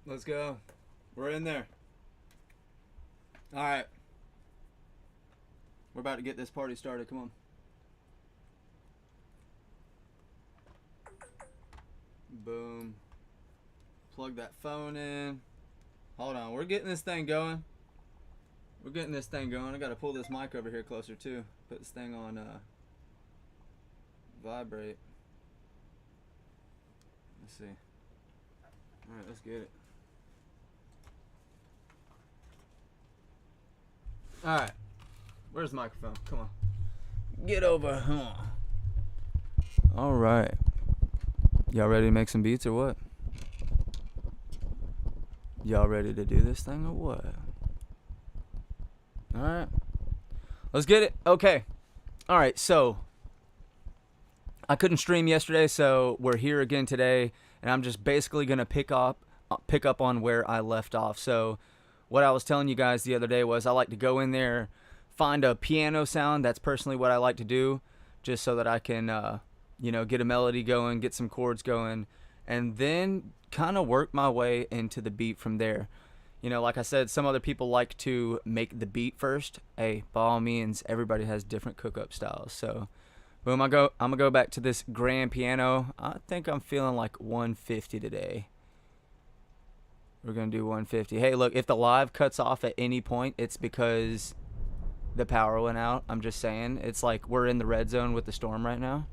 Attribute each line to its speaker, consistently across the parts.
Speaker 1: Let's go. We're in there. All right. We're about to get this party started. Come on. Boom. Plug that phone in. Hold on. We're getting this thing going. We're getting this thing going. I got to pull this mic over here closer too. Put this thing on vibrate. Let's see. All right, let's get it. All right. Where's the microphone? Come on. Get over here. All right. Y'all ready to make some beats or what? Y'all ready to do this thing or what? All right. Let's get it. Okay. All right. So I couldn't stream yesterday, so we're here again today, and I'm just basically gonna pick up on where I left off. So what I was telling you guys the other day was I like to go in there, find a piano sound. That's personally what I like to do, just so that I can, get a melody going, get some chords going, and then kind of work my way into the beat from there. Like I said, some other people like to make the beat first. Hey, by all means, everybody has different cook-up styles. So, boom, I'm gonna go back to this grand piano. I think I'm feeling like 150 today. We're gonna do 150. Hey, look, if the live cuts off at any point, it's because the power went out. I'm just saying. It's like we're in the red zone with the storm right now.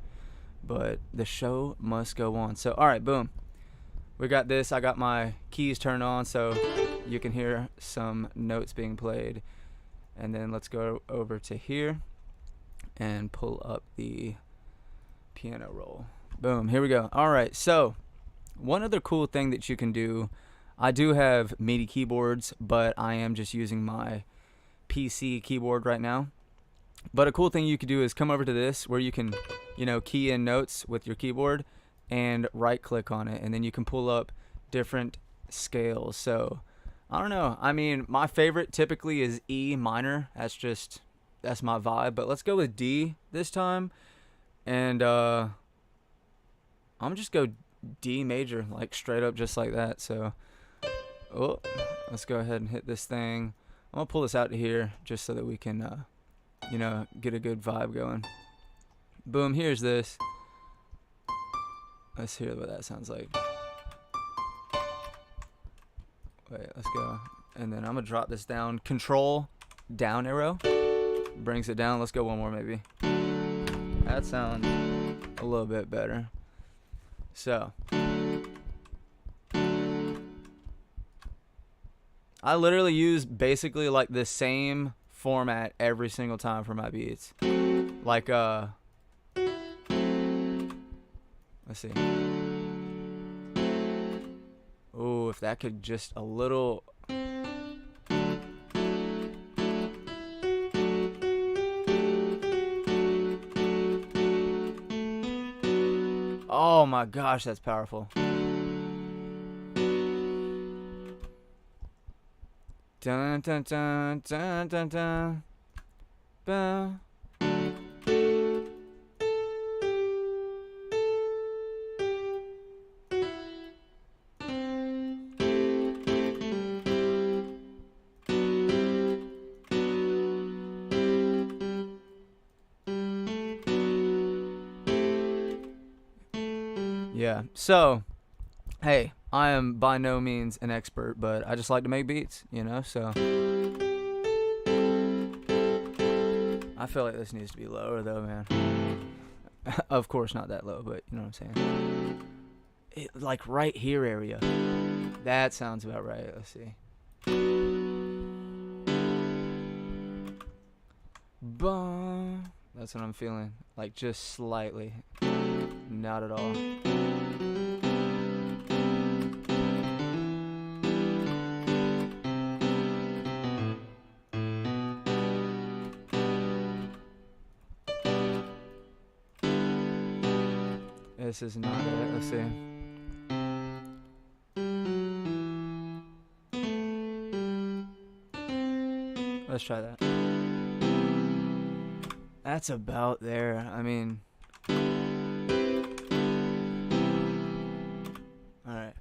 Speaker 1: But the show must go on. So, all right, boom. We got this. I got my keys turned on so you can hear some notes being played. And then let's go over to here and pull up the piano roll. Boom, here we go. All right, so one other cool thing that you can do, I do have MIDI keyboards, but I am just using my PC keyboard right now. But a cool thing you could do is come over to this where you can, key in notes with your keyboard and right click on it, and then you can pull up different scales. So I don't know. I mean, my favorite typically is E minor. That's my vibe. But let's go with D this time. And I'm just go D major, like straight up just like that. So let's go ahead and hit this thing. I'm gonna pull this out to here just so that we can get a good vibe going. Boom, here's this. Let's hear what that sounds like. Wait, let's go. And then I'm gonna drop this down. Control down arrow brings it down. Let's go one more maybe. That sounds a little bit better. So I literally use basically like the same format every single time for my beats. Like let's see. Ooh, if that could just a little. Oh my gosh, that's powerful. Dun dun dun dun dun dun. Boom. Yeah. So, hey, I am by no means an expert, but I just like to make beats, so I feel like this needs to be lower though, man. Of course not that low, but you know what I'm saying. Like right here area. That sounds about right. Let's see. Boom. That's what I'm feeling. Like just slightly. Not at all. This is not it. Let's see. Let's try that. That's about there. I mean, alright.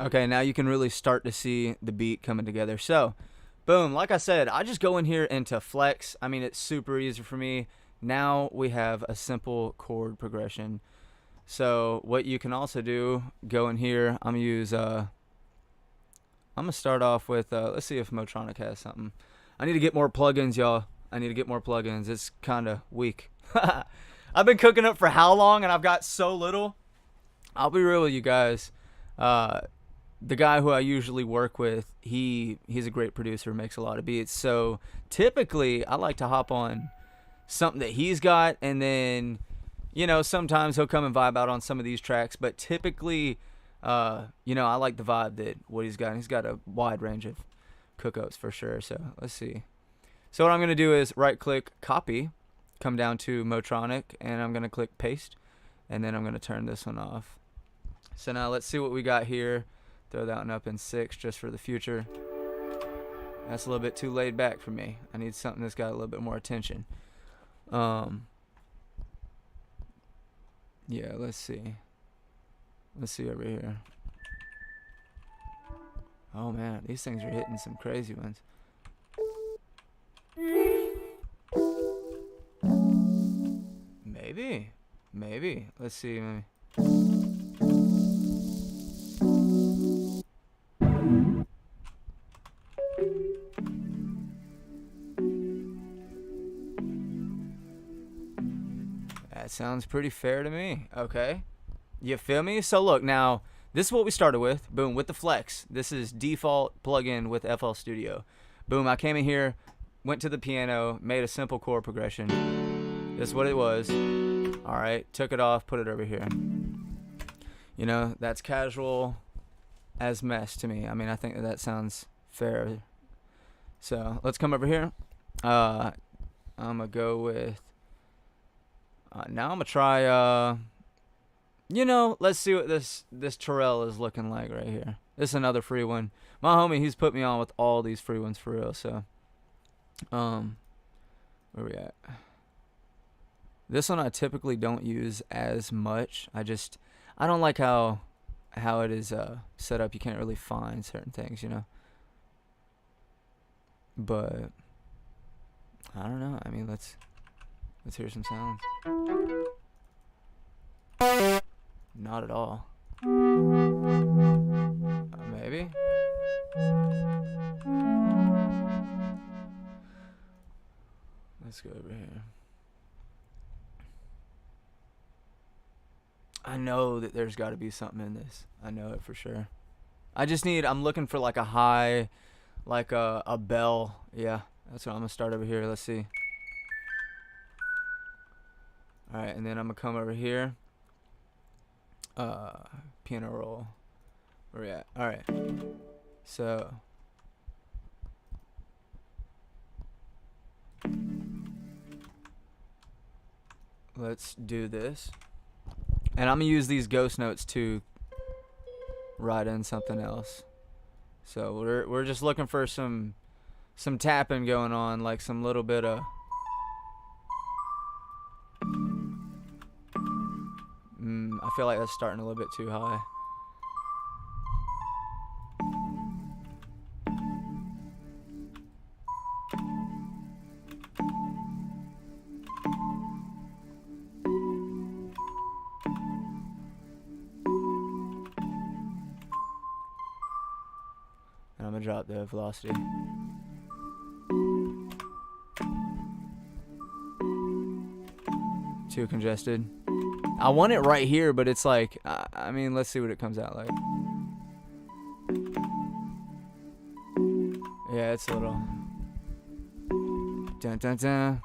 Speaker 1: Okay, now you can really start to see the beat coming together. So, boom, like I said, I just go in here into flex. I mean, it's super easy for me. Now we have a simple chord progression. So what you can also do, go in here, I'm gonna start off with, let's see if Motronic has something. I need to get more plugins, y'all. I need to get more plugins. It's kind of weak. I've been cooking up for how long, and I've got so little. I'll be real with you guys. The guy who I usually work with, he's a great producer, makes a lot of beats. So typically, I like to hop on something that he's got, and then, you know, sometimes he'll come and vibe out on some of these tracks. But typically, you know, I like the vibe that what he's got. And he's got a wide range of cook-ups for sure. So let's see. So what I'm gonna do is right-click, copy, come down to Motronic, and I'm gonna click paste, and then I'm gonna turn this one off. So now let's see what we got here. Throw that one up in 6 just for the future. That's a little bit too laid back for me. I need something that's got a little bit more attention. Yeah, let's see. Let's see over here. Oh man, these things are hitting some crazy ones. Maybe. Let's see. Maybe. That sounds pretty fair to me. Okay. You feel me? So look, now, this is what we started with. Boom, with the flex. This is default plugin with FL Studio. Boom, I came in here, went to the piano, made a simple chord progression. This is what it was. All right, took it off, put it over here. You know, that's casual as mess to me. I mean, I think that sounds fair. So let's come over here. I'm going to go with... now I'm going to try... you know, let's see what this Terrell is looking like right here. This is another free one. My homie, he's put me on with all these free ones for real. So, where we at? This one I typically don't use as much. I don't like how it is set up. You can't really find certain things, you know. But I don't know. I mean, let's hear some sounds. Not at all. Maybe. Let's go over here. I know that there's got to be something in this. I know it for sure. I'm looking for like a high, like a bell. Yeah, that's what I'm going to start over here. Let's see. All right, and then I'm going to come over here. Piano roll. Where we at? All right. So let's do this. And I'm gonna use these ghost notes to write in something else. So we're just looking for some tapping going on, like some little bit of I feel like that's starting a little bit too high. And I'm gonna drop the velocity. Too congested. I want it right here, but it's like, I mean, let's see what it comes out like. Yeah, it's a little. Dun dun dun.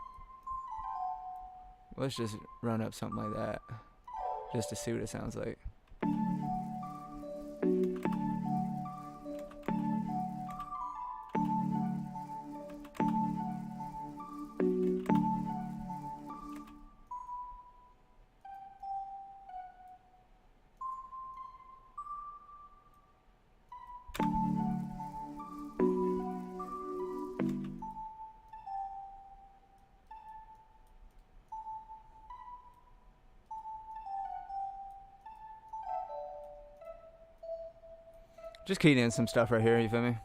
Speaker 1: Let's just run up something like that, just to see what it sounds like. Just keyed in some stuff right here, you feel me?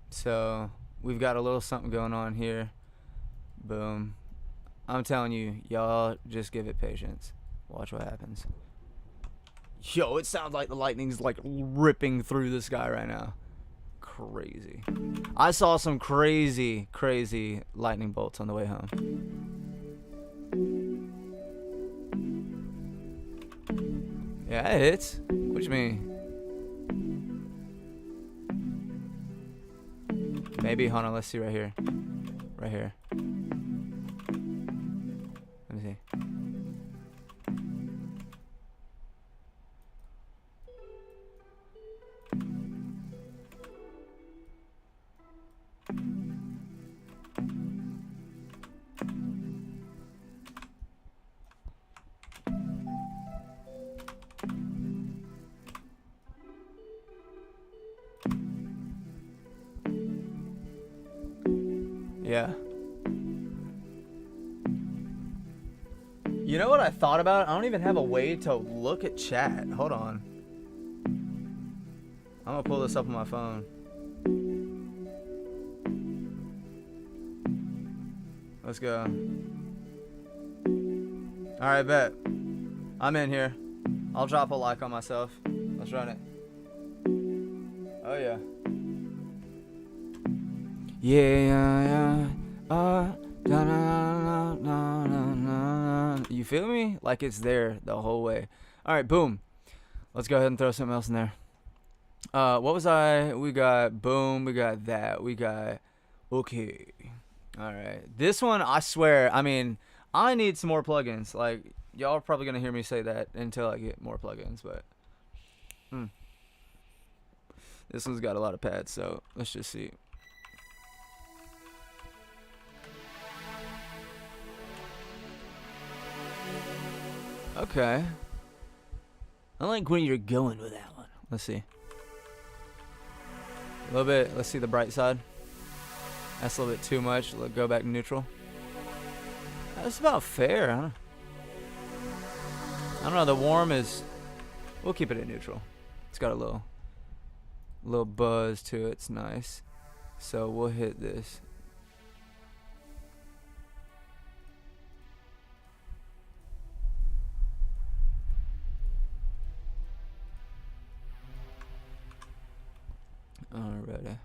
Speaker 1: So we've got a little something going on here. Boom. I'm telling you, y'all just give it patience. Watch what happens. Yo, it sounds like the lightning's like ripping through the sky right now. Crazy. I saw some crazy lightning bolts on the way home. Yeah, it hits. What you mean? Maybe, hold on, let's see right here. Right here. Let me see. Yeah. You know what I thought about? I don't even have a way to look at chat. Hold on. I'm gonna pull this up on my phone. Let's go. Alright, bet. I'm in here. I'll drop a like on myself. Let's run it. Oh yeah. Yeah. You feel me? Like it's there the whole way. Alright, boom. Let's go ahead and throw something else in there. What was I? We got boom. We got that. We got okay. Alright. This one, I swear, I mean, I need some more plugins. Like, y'all are probably going to hear me say that until I get more plugins, but this one's got a lot of pads, so let's just see. Okay. I like where you're going with that one. Let's see. A little bit. Let's see the bright side. That's a little bit too much. Let's go back to neutral. That's about fair. I don't know. The warm is... We'll keep it at neutral. It's got a little buzz to it. It's nice. So we'll hit this. Alrighty.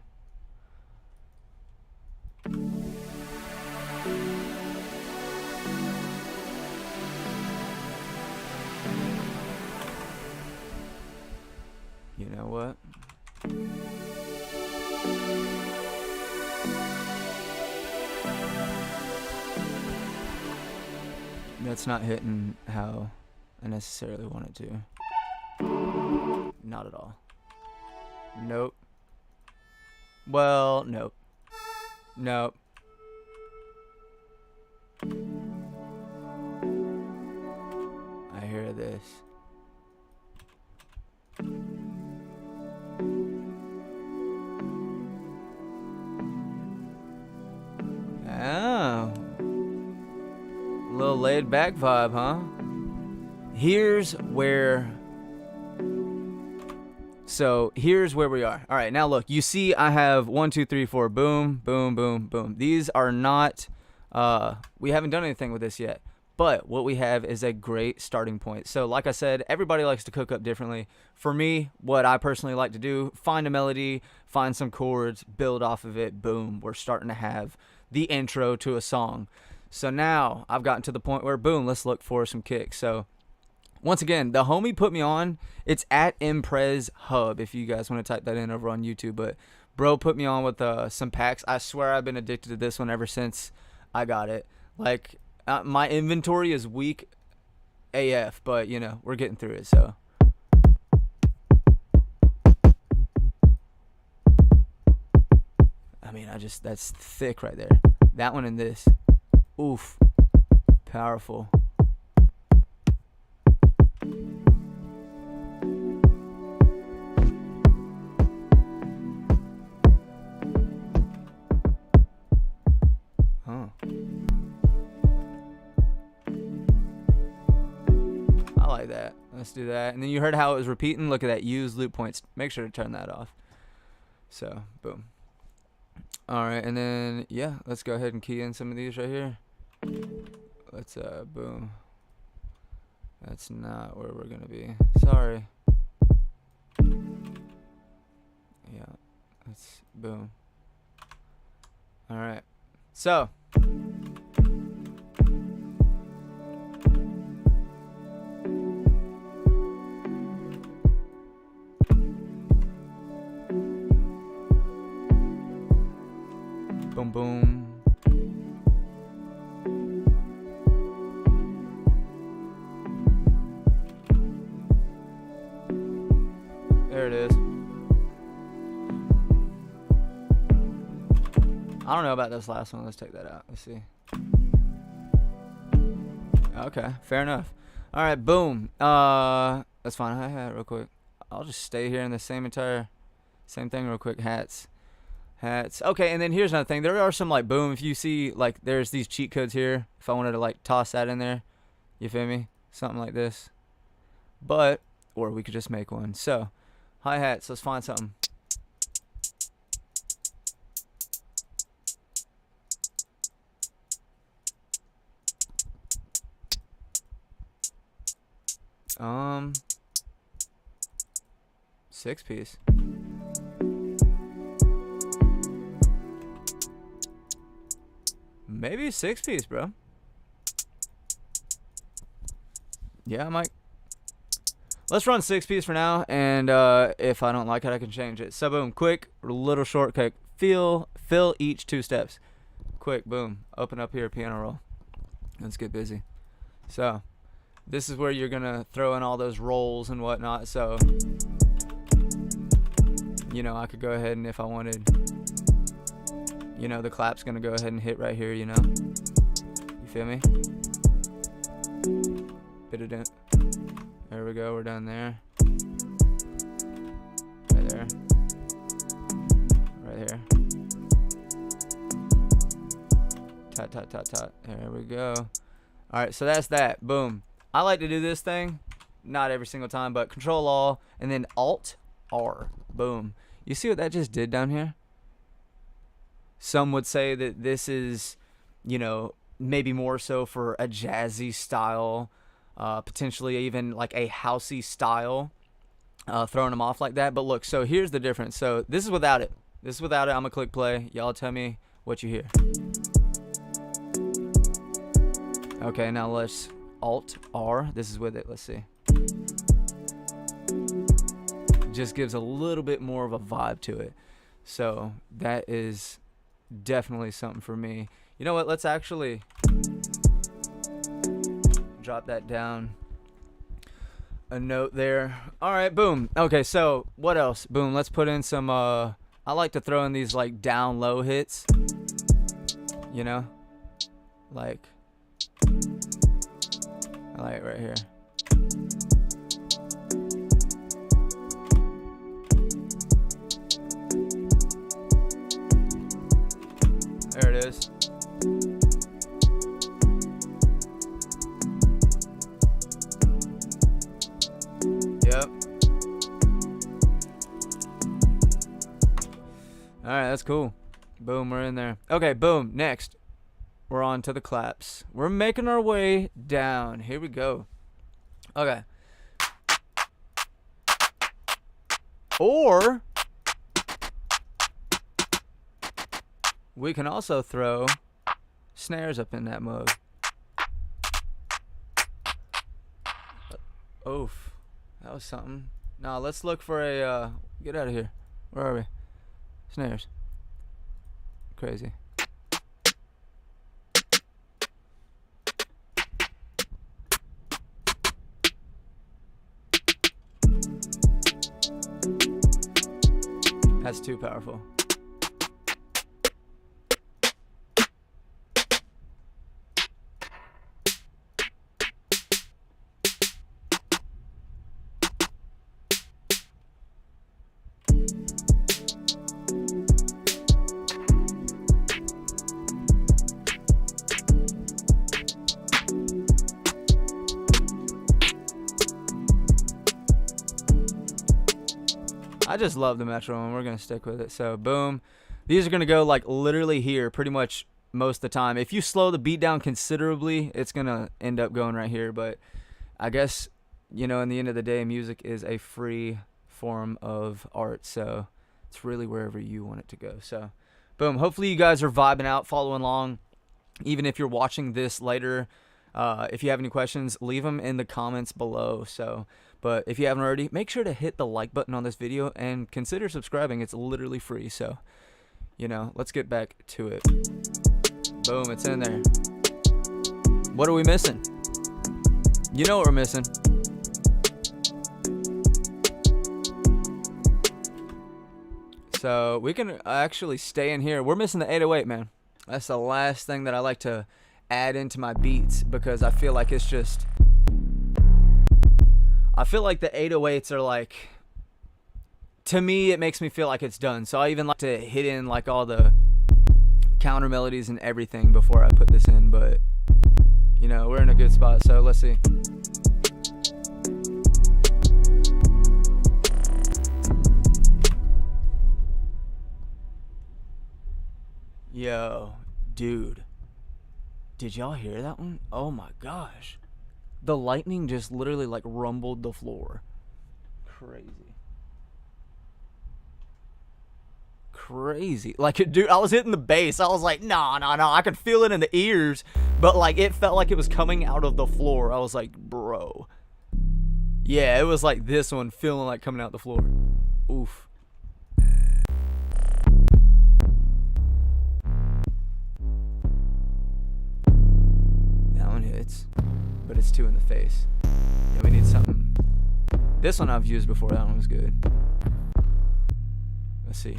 Speaker 1: You know what? That's not hitting how I necessarily want it to. Not at all. Nope. Well, nope. Nope. I hear this. Oh. Little laid back vibe, huh? Here's where we are. All right, now look, you see I have 1, 2, 3, 4, boom, boom, boom, boom. These are not, we haven't done anything with this yet, but what we have is a great starting point. So like I said, everybody likes to cook up differently. For me, what I personally like to do, find a melody, find some chords, build off of it, boom, we're starting to have the intro to a song. So now I've gotten to the point where, boom, let's look for some kicks. So once again, the homie put me on. It's at Imprez Hub if you guys want to type that in over on YouTube. But bro put me on with some packs. I swear I've been addicted to this one ever since I got it. Like, my inventory is weak AF, but, you know, we're getting through it, so. I mean, that's thick right there. That one and this. Oof. Powerful. Huh. I like that. Let's do that. And then you heard how it was repeating. Look at that. Use loop points. Make sure to turn that off. So, boom. All right, and then, yeah, let's go ahead and key in some of these right here. Let's, boom. That's not where we're going to be. Sorry. Yeah, let's, boom. All right. So. Boom, boom. There it is. I don't know about this last one. Let's take that out. Let's see. Okay, fair enough. All right, boom. That's fine. Hi-hat real quick. I'll just stay here in the same thing real quick. Hats. Okay, and then here's another thing. There are some, like, boom. If you see, like, there's these cheat codes here. If I wanted to, like, toss that in there. You feel me? Something like this. But, or we could just make one. So, hi-hats. Let's find something. Six piece. Maybe 6-piece, bro. Yeah, I might. Let's run 6-piece for now, and if I don't like it, I can change it. So boom, quick, little shortcut. Fill each 2 steps. Quick, boom. Open up here, piano roll. Let's get busy. So this is where you're gonna throw in all those rolls and whatnot. So you know, I could go ahead and if I wanted, you know, the clap's gonna go ahead and hit right here, you know. You feel me? Bit of dent. There we go, we're done there. Right there. Right here. Tot. There we go. Alright, so that's that. Boom. I like to do this thing, not every single time, but Control All and then Alt R. Boom. You see what that just did down here? Some would say that this is, you know, maybe more so for a jazzy style, potentially even like a housey style, throwing them off like that. But look, so here's the difference. So this is without it. This is without it. I'm gonna click play. Y'all tell me what you hear. Okay, now let's Alt R. This is with it. Let's see. Just gives a little bit more of a vibe to it. So that is definitely something for me. You know what? Let's actually drop that down a note there. All right, boom. Okay, so what else? Boom. Let's put in some. I like to throw in these like down low hits. You know, like I like it right here. There it is. Yep. Alright, that's cool. Boom, we're in there. Okay, boom. Next, we're on to the claps. We're making our way down. Here we go. Okay. Or we can also throw snares up in that mode. Oof. That was something. Now let's look for a, get out of here. Where are we? Snares. Crazy. That's too powerful. I just love the metronome. We're gonna stick with it. So boom, these are gonna go like literally here, pretty much most of the time. If you slow the beat down considerably, it's gonna end up going right here. But I guess, you know, in the end of the day, music is a free form of art, so it's really wherever you want it to go. So boom, hopefully you guys are vibing out, following along. Even if you're watching this later, if you have any questions, leave them in the comments below. So, but if you haven't already, make sure to hit the like button on this video and consider subscribing. It's literally free. So, you know, let's get back to it. Boom, it's in there. What are we missing? You know what we're missing. So we can actually stay in here. We're missing the 808, man. That's the last thing that I like to add into my beats, because I feel like it's just, I feel like the 808s are like, to me, it makes me feel like it's done. So I even like to hit in like all the counter melodies and everything before I put this in. But, you know, we're in a good spot. So let's see. Yo, dude, did y'all hear that one? Oh my gosh, the lightning just literally like rumbled the floor. Crazy. Like, dude, I was hitting the bass. I was like, no, I could feel it in the ears, but like it felt like it was coming out of the floor. I was like, bro, yeah, it was like this one feeling like coming out the floor. Oof. Hits, but it's too in the face. Yeah, we need something. This one I've used before. That one was good. Let's see.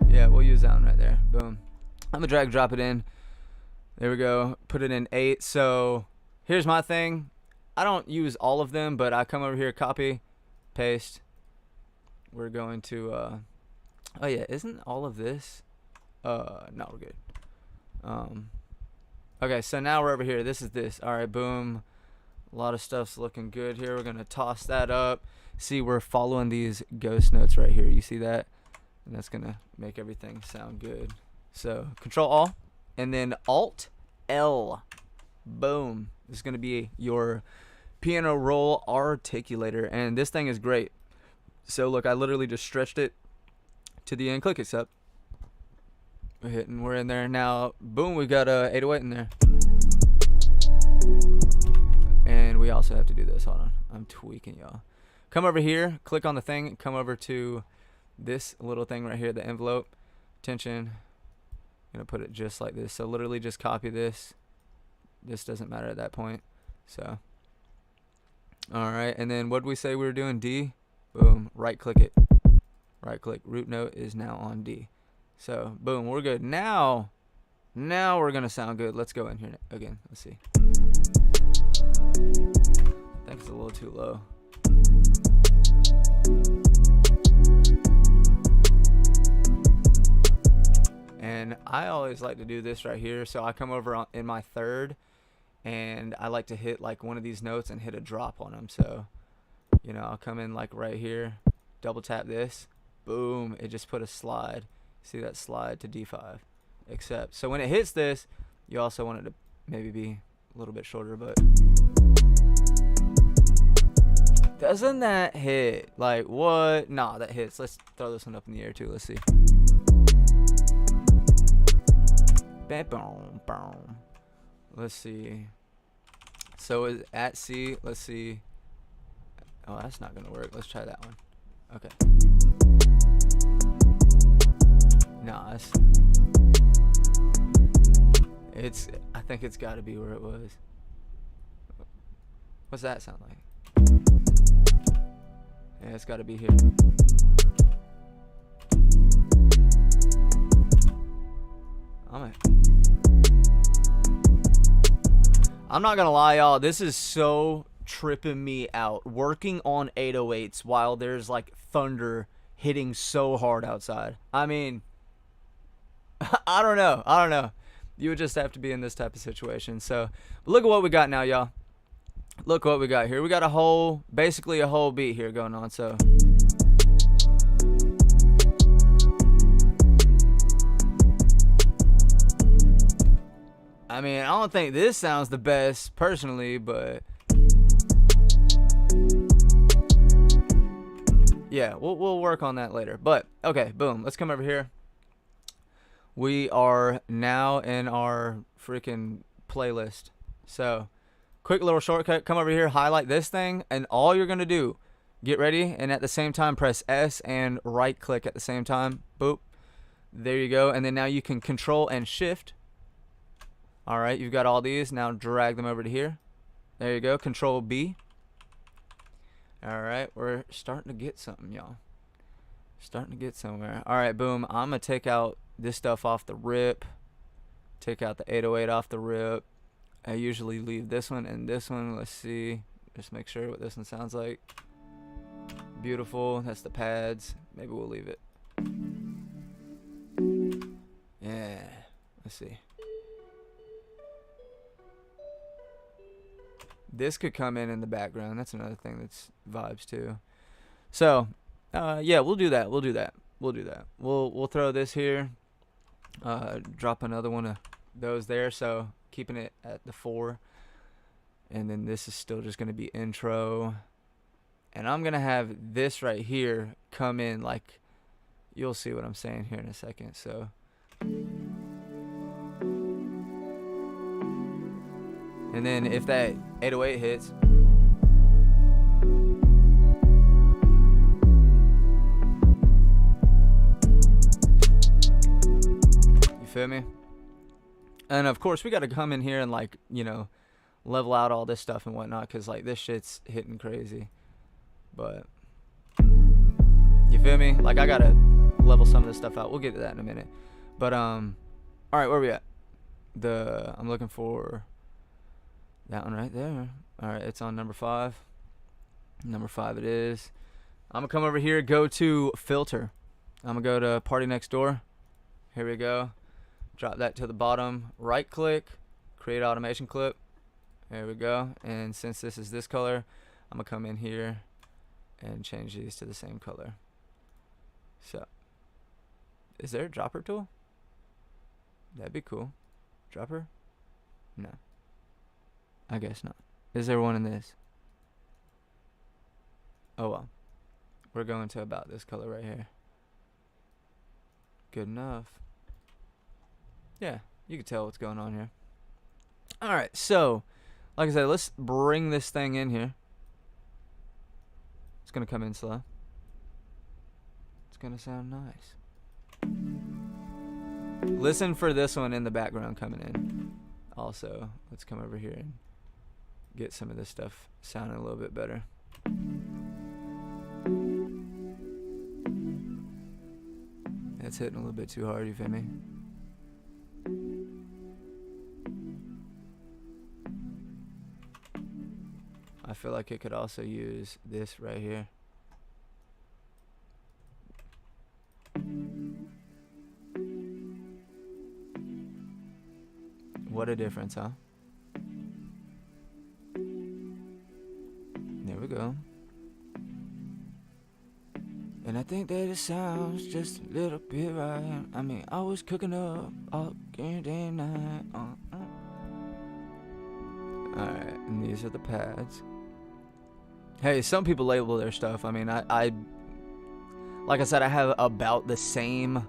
Speaker 1: Yeah, we'll use that one right there. Boom. I'm gonna drag drop it in. There we go. Put it in 8. So here's my thing. I don't use all of them, but I come over here, copy, paste. We're going to oh yeah, isn't all of this? No, we're good. Okay, so now we're over here. This is this. Alright, boom. A lot of stuff's looking good here. We're gonna toss that up. See, we're following these ghost notes right here. You see that? And that's gonna make everything sound good. So Control Alt and then Alt L. Boom. This is going to be your piano roll articulator, and this thing is great. So look, I literally just stretched it to the end. Click accept. We're hitting. We're in there now. Boom. We got a 808 in there, and we also have to do this. Hold on. I'm tweaking, y'all. Come over here. Click on the thing. Come over to this little thing right here. The envelope. Attention. Gonna put it just like this. So literally just copy this. This doesn't matter at that point. So alright, and then what did we say we were doing? D. Boom. Right click it. Right click. Root note is now on D. So boom, we're good. Now we're gonna sound good. Let's go in here again. Let's see. I think it's a little too low. And I always like to do this right here. So I come over in my third, and I like to hit like one of these notes and hit a drop on them. So, you know, I'll come in like right here, double tap this, boom, it just put a slide. See that slide to D5, accept. So when it hits this, you also want it to maybe be a little bit shorter, but doesn't that hit? Like what? Nah, that hits. Let's throw this one up in the air too. Let's see. Let's see. So is at C. Let's see. Oh, that's not gonna work. Let's try that one. Okay. Nah, it's. I think it's got to be where it was. What's that sound like? Yeah, it's got to be here. I'm not gonna lie, y'all. This is so tripping me out. Working on 808s while there's like thunder hitting so hard outside. I mean, I don't know. You would just have to be in this type of situation. So, look at what we got now, y'all. Look what we got here. We got basically a whole beat here going on. So, I mean, I don't think this sounds the best personally, but yeah, we'll work on that later. But okay, boom. Let's come over here. We are now in our freaking playlist. So, quick little shortcut. Come over here, highlight this thing, and all you're gonna do, get ready, and at the same time press S and right click at the same time. Boop. There you go. And then now you can Control and Shift. All right, you've got all these. Now drag them over to here. There you go. Control B. All right, we're starting to get something, y'all. Starting to get somewhere. All right, boom. I'm going to take out this stuff off the rip. Take out the 808 off the rip. I usually leave this one and this one. Let's see. Just make sure what this one sounds like. Beautiful. That's the pads. Maybe we'll leave it. Yeah. Let's see. This could come in the background. That's another thing that's vibes too. So, yeah, we'll do that. We'll do that. We'll throw this here. Drop another one of those there. So keeping it at the 4. And then this is still just going to be intro. And I'm going to have this right here come in like, you'll see what I'm saying here in a second. So. And then if that 808 hits, you feel me? And of course we got to come in here and like, you know, level out all this stuff and whatnot, because like this shit's hitting crazy. But you feel me? Like I gotta level some of this stuff out. We'll get to that in a minute. But all right, where are we at? I'm looking for that one right there. All right, it's on number 5. Number 5 it is. I'm gonna come over here, go to filter. I'm gonna go to Party Next Door. Here we go. Drop that to the bottom. Right click, create automation clip. There we go. And since this is this color, I'm gonna come in here and change these to the same color. So, is there a dropper tool? That'd be cool. Dropper? No. I guess not. Is there one in this? Oh well. We're going to about this color right here. Good enough. Yeah, you can tell what's going on here. Alright, so, like I said, let's bring this thing in here. It's going to come in slow. It's going to sound nice. Listen for this one in the background coming in. Also, let's come over here and get some of this stuff sounding a little bit better. That's hitting a little bit too hard, you feel me? I feel like it could also use this right here. What a difference, huh? There we go. And I think that it sounds just a little bit right. I mean, I was cooking up all day night. Alright, and these are the pads. Hey, some people label their stuff. I mean, I like I said, I have about the same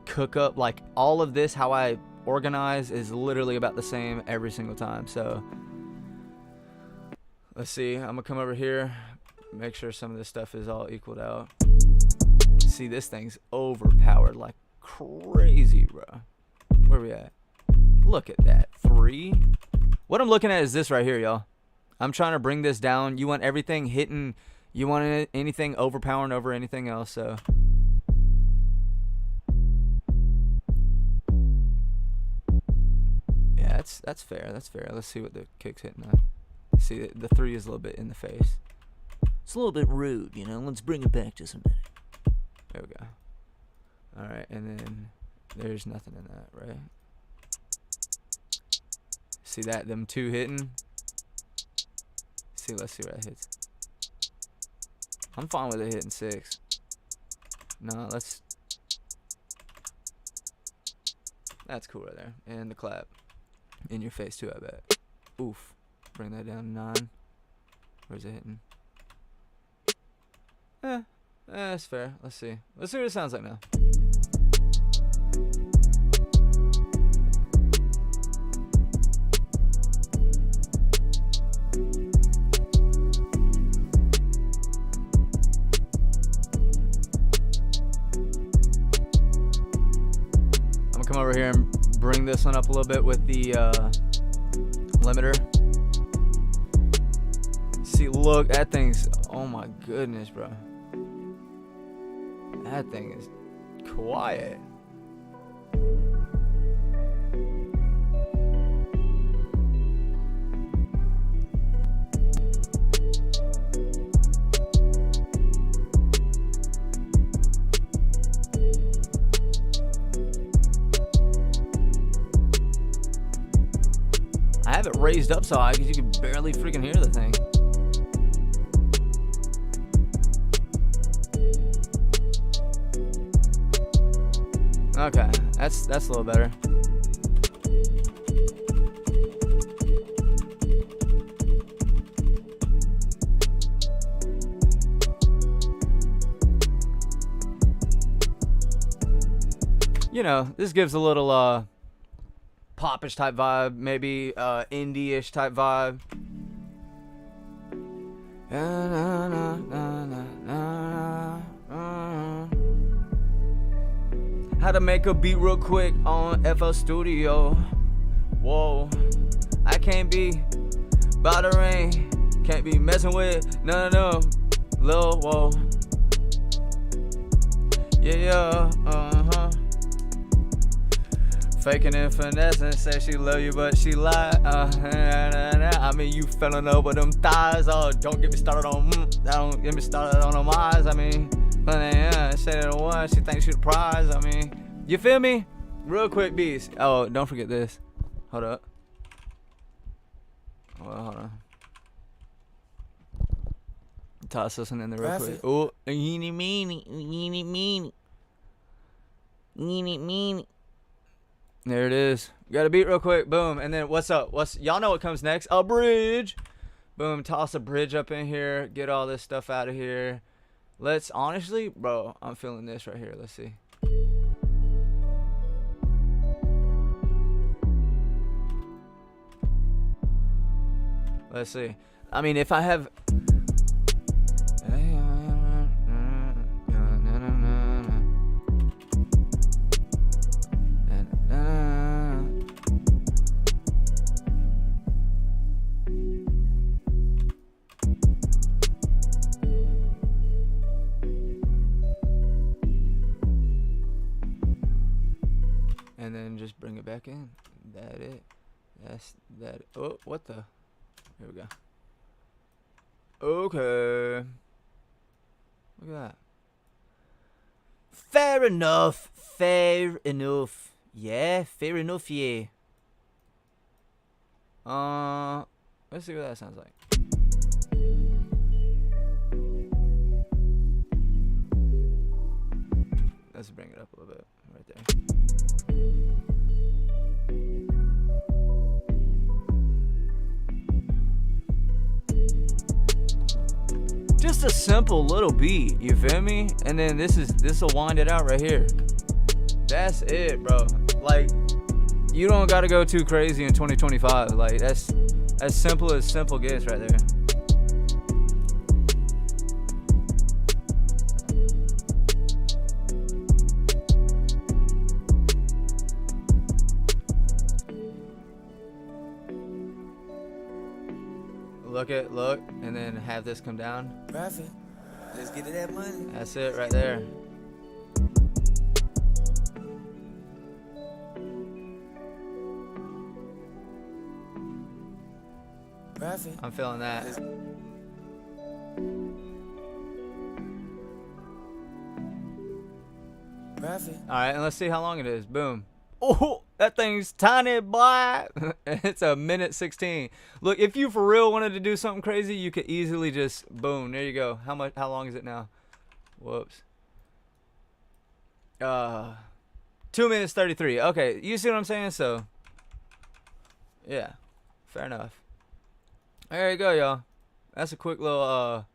Speaker 1: cook up. Like, all of this, how I organize, is literally about the same every single time. So, let's see. I'm gonna come over here, make sure some of this stuff is all equaled out. See, this thing's overpowered like crazy, bro. Where we at? Look at that. 3. What I'm looking at is this right here, y'all. I'm trying to bring this down. You want everything hitting. You want anything overpowering over anything else, so. Yeah, that's fair. That's fair. Let's see what the kick's hitting at. See, the 3 is a little bit in the face.
Speaker 2: It's a little bit rude, you know. Let's bring it back just a minute.
Speaker 1: There we go. All right, and then there's nothing in that, right? See that? Them 2 hitting. See, let's see where that hits. I'm fine with it hitting 6. No, let's. That's cool right there. And the clap. In your face too, I bet. Oof. Bring that down to 9. Where's it hitting? That's fair. Let's see. Let's see what it sounds like now. I'm gonna come over here and bring this one up a little bit with the limiter. See, look, that thing's, oh my goodness, bro. That thing is quiet. I have it raised up so high because you can barely freaking hear the thing. Okay, that's a little better. You know, this gives a little popish type vibe, maybe indie-ish type vibe. How to make a beat real quick on FL Studio. Whoa, I can't be by the rain, can't be messing with none of them. Lil, whoa. Yeah, faking and finessing, say she love you but she lied. I mean, you fell in love with them thighs. Oh, don't get me started on don't get me started on them eyes. I mean, say that one, she thinks she the prize. I mean, you feel me? Real quick beats. Oh, don't forget this. Hold up. Hold on. Toss this one in there real quick. Oh, eeny meeny, eeny meeny, eeny meeny. There it is. Got a beat real quick. Boom. And then what's up? Y'all know what comes next? A bridge. Boom. Toss a bridge up in here. Get all this stuff out of here. Let's honestly, bro, I'm feeling this right here. Let's see. Let's see. I mean, if I have and then just bring it back in. That it. That's that. Oh, what the? Here we go. Okay. Look at that.
Speaker 2: Fair enough. Fair enough. Yeah, fair enough, yeah.
Speaker 1: Let's see what that sounds like. Let's bring it up a little bit right there. Just a simple little beat, you feel me? And then this will wind it out right here. That's it, bro. Like, you don't gotta go too crazy in 2025. Like, that's as simple as simple gets right there. Look, and then have this come down.
Speaker 2: Profit. Let's get to that money.
Speaker 1: That's it right there. I'm feeling that. Alright, and let's see how long it is. Boom. Oh, that thing's tiny, boy. It's a minute 16. Look, if you for real wanted to do something crazy, you could easily just boom. There you go. How long is it now? Whoops. 2 minutes 33. Okay, you see what I'm saying? So yeah, fair enough. There you go, y'all. That's a quick little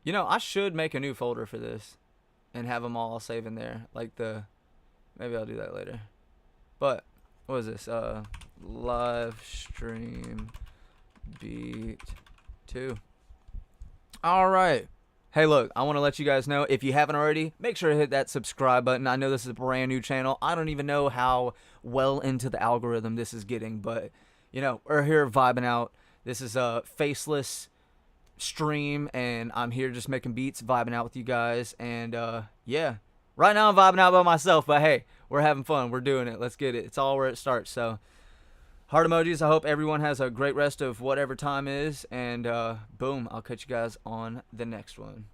Speaker 1: you know, I should make a new folder for this and have them all saved in there, like maybe I'll do that later. But what is this? Live stream beat 2. All right. Hey, look, I want to let you guys know, if you haven't already, make sure to hit that subscribe button. I know this is a brand new channel. I don't even know how well into the algorithm this is getting, but you know, we're here vibing out. This is a faceless stream, and I'm here just making beats, vibing out with you guys. And yeah, right now I'm vibing out by myself, but hey, we're having fun. We're doing it. Let's get it. It's all where it starts. So heart emojis. I hope everyone has a great rest of whatever time is, and boom, I'll catch you guys on the next one.